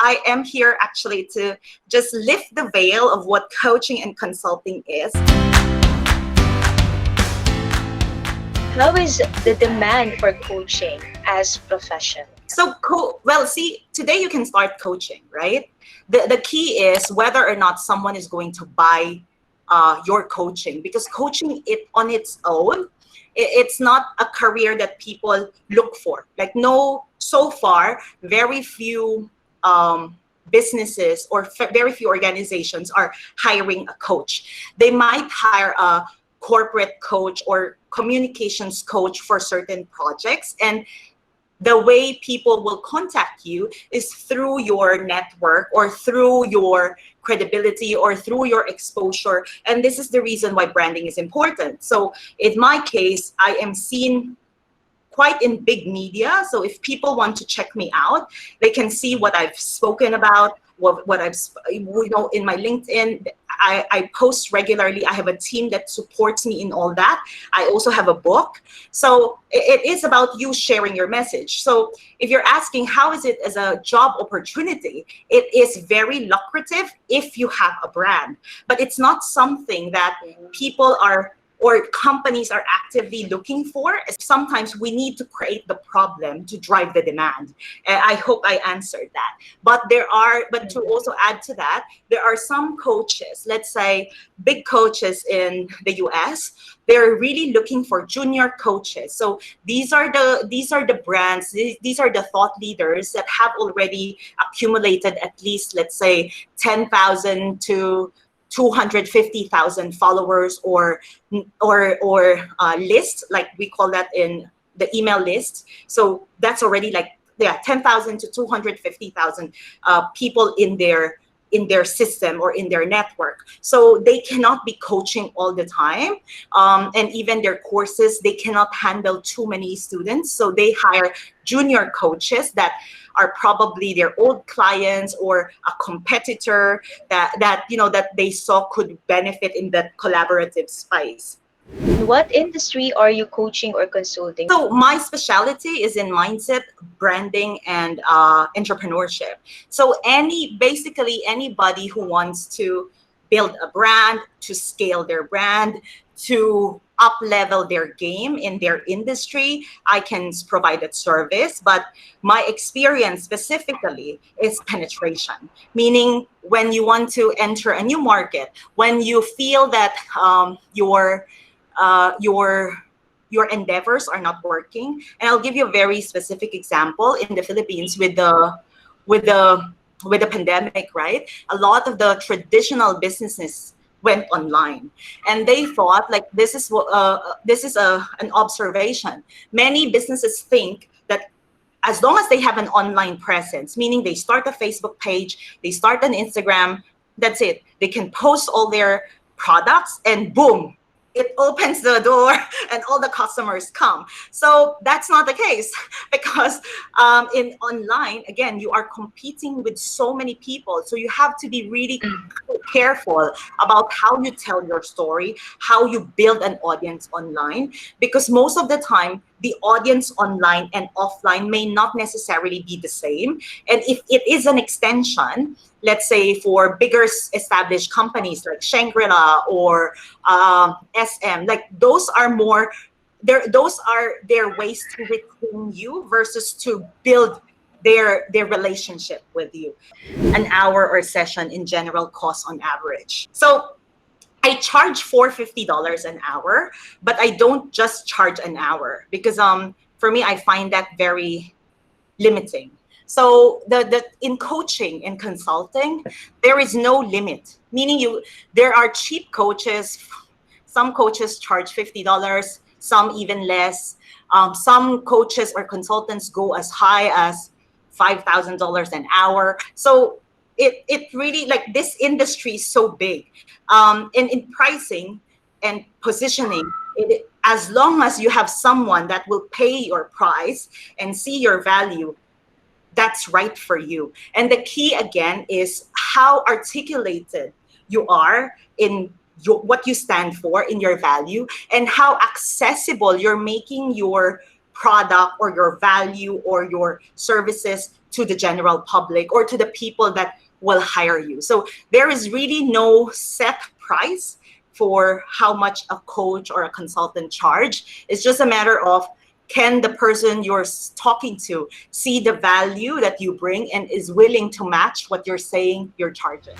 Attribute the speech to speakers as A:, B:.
A: I am here actually to just lift the veil of what coaching and consulting is.
B: How is the demand for coaching as profession?
A: So, well, see, today you can start coaching, right? The key is whether or not someone is going to buy your coaching, because coaching it on its own, it's not a career that people look for. Like, no, so far, very few businesses or very few organizations are hiring a coach. They might hire a corporate coach or communications coach for certain projects, and the way people will contact you is through your network or through your credibility or through your exposure. And this is the reason why branding is important. So in my case, I am seen quite in big media. So if people want to check me out, they can see what I've spoken about, what I've, in my LinkedIn. I post regularly. I have a team that supports me in all that. I also have a book. So it is about you sharing your message. So if you're asking how is it as a job opportunity, it is very lucrative if you have a brand, but it's not something that people are or companies are actively looking for. Sometimes we need to create the problem to drive the demand. I hope I answered that. But to also add to that, there are some coaches, let's say big coaches in the US, they're really looking for junior coaches. So these are the brands, these are the thought leaders that have already accumulated at least, let's say, 10,000 to 250,000 followers or list, like we call that in the email list. So that's already like 10,000 to 250,000 people in their system or in their network. So they cannot be coaching all the time, and even their courses, they cannot handle too many students. So they hire junior coaches that are probably their old clients or a competitor that they saw could benefit in that collaborative space.
B: In what industry are you coaching or consulting?
A: So my specialty is in mindset, branding, and entrepreneurship. So basically anybody who wants to build a brand, to scale their brand, to up level their game in their industry, I can provide that service. But my experience specifically is penetration, meaning when you want to enter a new market, when you feel that your endeavors are not working. And I'll give you a very specific example in the Philippines with the pandemic, right? A lot of the traditional businesses went online, and they thought like this is an observation. Many businesses think that as long as they have an online presence, meaning they start a Facebook page, they start an Instagram, that's it. They can post all their products and boom, it opens the door and all the customers come. So that's not the case, because in online, again, you are competing with so many people. So you have to be really careful about how you tell your story, how you build an audience online, because most of the time, the audience online and offline may not necessarily be the same. And if it is an extension, let's say for bigger established companies like Shangri-La or SM, like those are their ways to retain you versus to build their relationship with you. An hour or session in general costs on average. So I charge $450 an hour, but I don't just charge an hour, because for me, I find that very limiting. So in coaching and consulting, there is no limit. Meaning there are cheap coaches. Some coaches charge $50, some even less. Some coaches or consultants go as high as $5,000 an hour. So it really, like, this industry is so big. And in pricing and positioning, as long as you have someone that will pay your price and see your value, that's right for you. And the key again is how articulated you are in what you stand for, in your value, and how accessible you're making your product or your value or your services to the general public or to the people that will hire you. So there is really no set price for how much a coach or a consultant charge. It's just a matter of, can the person you're talking to see the value that you bring and is willing to match what you're saying you're charging?